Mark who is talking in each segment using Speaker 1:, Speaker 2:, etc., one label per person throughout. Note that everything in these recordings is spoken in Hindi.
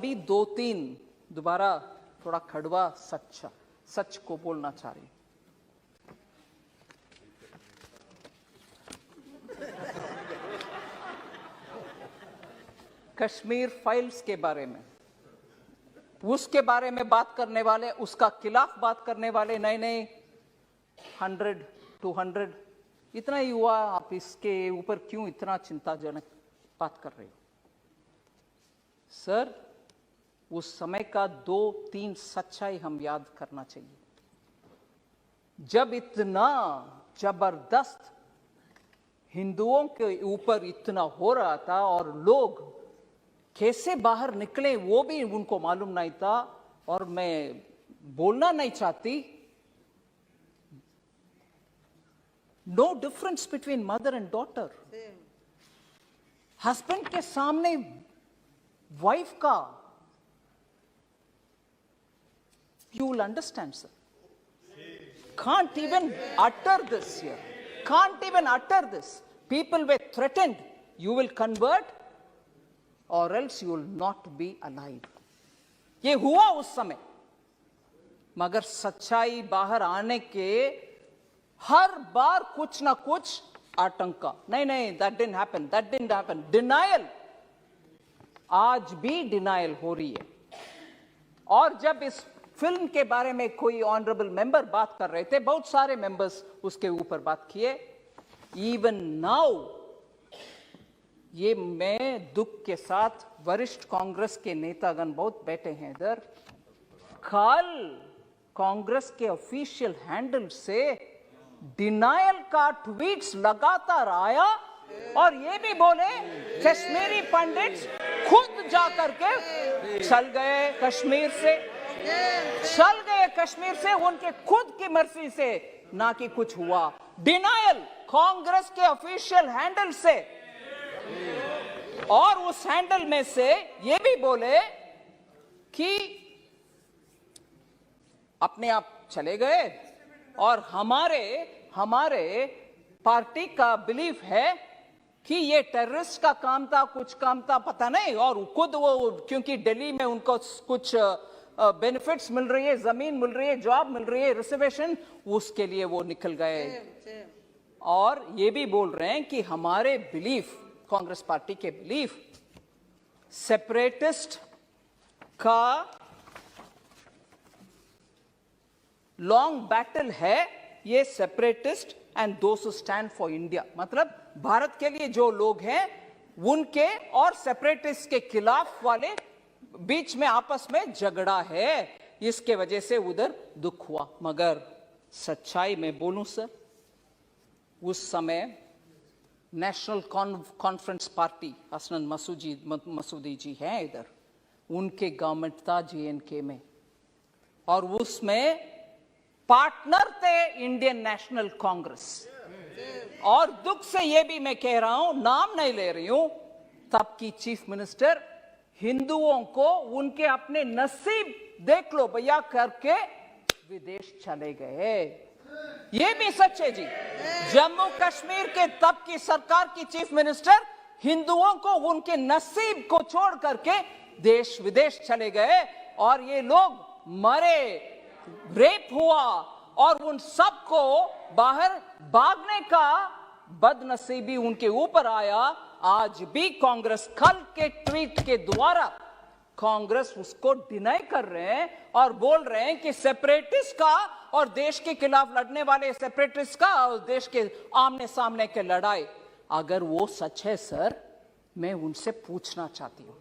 Speaker 1: अभी 2-3 दोबारा थोड़ा कड़वा सच को बोलना चाह रही हूं। कश्मीर फाइल्स के बारे में, उसके बारे में बात करने वाले, उसका खिलाफ बात करने वाले नए 100-200 इतना ही हुआ, आप इसके ऊपर क्यों इतना चिंताजनक बात कर रहे हो? सर, उस समय का 2-3 सच्चाई हम याद करना चाहिए। जब इतना जबरदस्त हिंदुओं के ऊपर इतना हो रहा था और लोग कैसे बाहर निकले वो भी उनको मालूम नहीं था, और मैं बोलना नहीं चाहती, no difference between mother and daughter. Husband के सामने वाइफ का, you will understand, sir. Can't even utter this here. Can't even utter this. People were threatened. You will convert or else you will not be alive. ये हुआ उस समय, मगर सच्चाई बाहर आने के हर बार कुछ ना कुछ आतंका, नहीं, that didn't happen. Denial, आज भी डिनायल हो रही है। और जब इस फिल्म के बारे में कोई ऑनरेबल मेंबर बात कर रहे थे, बहुत सारे मेंबर्स उसके ऊपर बात किए, इवन नाउ, ये मैं दुख के साथ, वरिष्ठ कांग्रेस के नेतागण बहुत बैठे हैं इधर, कल कांग्रेस के ऑफिशियल हैंडल से डिनायल का ट्वीट्स लगातार आया, और ये भी बोले कश्मीरी पंडित खुद जाकर के चल गए कश्मीर से, उनके खुद की मर्जी से, ना कि कुछ हुआ। डिनायल कांग्रेस के ऑफिशियल हैंडल से, और उस हैंडल में से ये भी बोले कि अपने आप चले गए, और हमारे पार्टी का बिलीफ है कि ये टेररिस्ट का काम था, कुछ काम था, पता नहीं, और खुद वो, क्योंकि दिल्ली में उनको कुछ बेनिफिट्स मिल रही है, जमीन मिल रही है, जॉब मिल रही है, रिजर्वेशन, उसके लिए वो निकल गए। और ये भी बोल रहे हैं कि हमारे बिलीफ, कांग्रेस पार्टी के बिलीफ, सेपरेटिस्ट का लॉन्ग बैटल है ये, separatist and those who stand for India, मतलब भारत के लिए जो लोग हैं उनके और सेपरेटिस्ट के खिलाफ वाले बीच में आपस में झगड़ा है, इसके वजह से उधर दुख हुआ। मगर सच्चाई में बोलूं सर, उस समय national conference party, Hasnain Masoodi जी हैं इधर, उनके गवर्नमेंट था JNK में, और उसमें पार्टनर थे इंडियन नेशनल कांग्रेस। और दुख से ये भी मैं कह रहा हूं, नाम नहीं ले रही हूं, तब की चीफ मिनिस्टर हिंदुओं को उनके अपने नसीब देख लो भैया करके विदेश चले गए। ये भी सच है जी। जम्मू कश्मीर के तब की सरकार की चीफ मिनिस्टर हिंदुओं को उनके नसीब को छोड़ करके देश विदेश चले गए, और ये लोग मरे, रेप हुआ, और उन सबको बाहर भागने का बदनसीबी उनके ऊपर आया। आज भी कांग्रेस, कल के ट्वीट के द्वारा कांग्रेस उसको डिनाई कर रहे हैं और बोल रहे हैं कि सेपरेटिस्ट का और देश के खिलाफ लड़ने वाले सेपरेटिस्ट का और देश के आमने सामने के लड़ाई, अगर वो सच है सर, मैं उनसे पूछना चाहती हूं,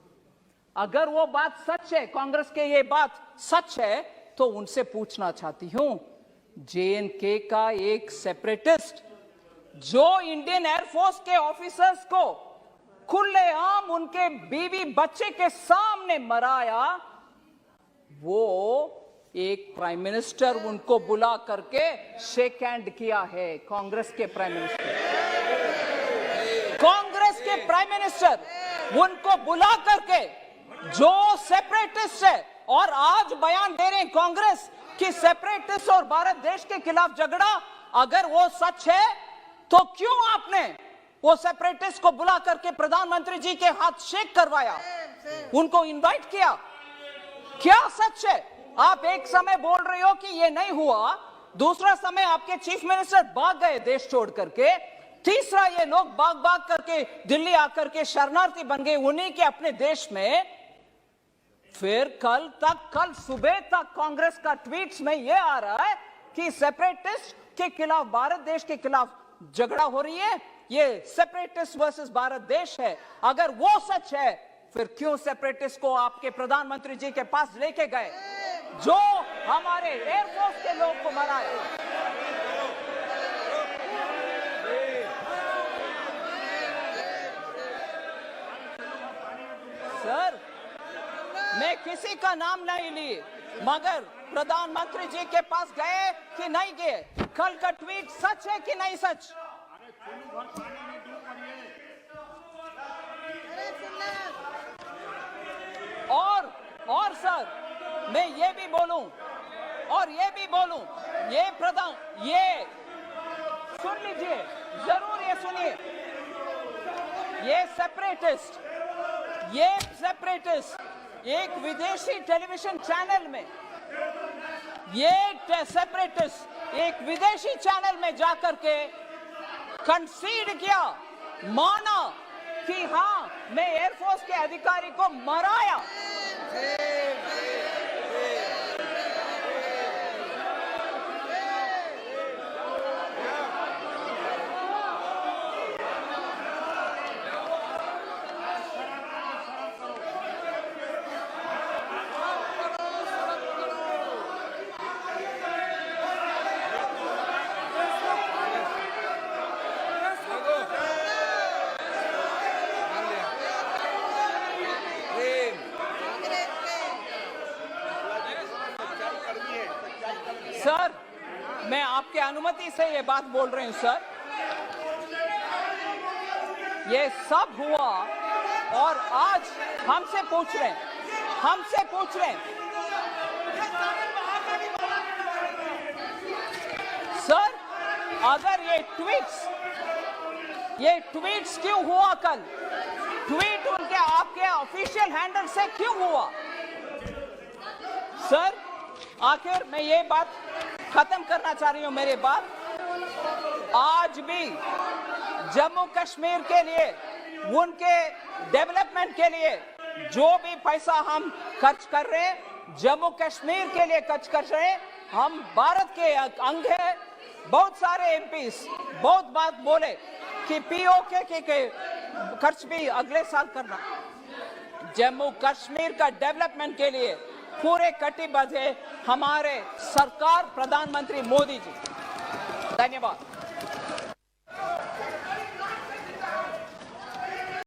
Speaker 1: अगर वो बात सच है, कांग्रेस के ये बात सच है, तो उनसे पूछना चाहती हूं, JNK का एक सेपरेटिस्ट जो इंडियन एयरफोर्स के ऑफिसर्स को खुलेआम उनके बीवी बच्चे के सामने मराया, वो एक प्राइम मिनिस्टर उनको बुला करके शेक हैंड किया है। कांग्रेस के प्राइम मिनिस्टर उनको बुला करके, जो सेपरेटिस्ट है, और आज बयान दे रहे हैं कांग्रेस कि सेपरेटिस्ट और भारत देश के खिलाफ झगड़ा, अगर वो सच है तो क्यों आपने वो सेपरेटिस्ट को बुला करके प्रधानमंत्री जी के हाथ शेक करवाया, उनको इनवाइट किया? क्या सच है? आप एक समय बोल रहे हो कि ये नहीं हुआ, दूसरा समय आपके चीफ मिनिस्टर भाग गए देश छोड़ करके, तीसरा ये लोग भाग करके दिल्ली आकर के शरणार्थी बन गए उन्हीं के अपने देश में। फिर कल सुबह तक कांग्रेस का ट्वीट्स में ये आ रहा है कि सेपरेटिस्ट के खिलाफ, भारत देश के खिलाफ झगड़ा हो रही है, ये सेपरेटिस्ट वर्सेस भारत देश है। अगर वो सच है, फिर क्यों सेपरेटिस्ट को आपके प्रधानमंत्री जी के पास लेके गए जो हमारे एयरफोर्स के लोग को मराए? सर, मैं किसी का नाम नहीं ली, मगर प्रधानमंत्री जी के पास गए कि नहीं गए? कल का ट्वीट सच है कि नहीं सच? और सर, मैं ये भी बोलूं, ये सुन लीजिए, जरूर ये सुनिए, ये सेपरेटिस्ट एक विदेशी टेलीविजन चैनल में, एक विदेशी चैनल में जाकर के कंसीड किया, माना कि हाँ, मैं एयरफोर्स के अधिकारी को मराया। सर, मैं आपके अनुमति से ये बात बोल रही हूं सर। ये सब हुआ और आज हमसे पूछ रहे हैं, सर, अगर ये ट्वीट्स क्यों हुआ? कल ट्वीट उनके आपके ऑफिशियल हैंडल से क्यों हुआ? सर, आखिर मैं ये बात खत्म करना चाह रही हूं, मेरी बात। आज भी जम्मू कश्मीर के लिए, उनके डेवलपमेंट के लिए जो भी पैसा हम खर्च कर रहे हैं, जम्मू कश्मीर के लिए खर्च कर रहे हैं। हम भारत के अंग है। बहुत सारे एमपीस बहुत बात बोले कि पीओके के खर्च भी अगले साल करना। जम्मू कश्मीर का डेवलपमेंट के लिए पूरे कटिबद्ध है हमारे सरकार, प्रधानमंत्री मोदी जी। धन्यवाद।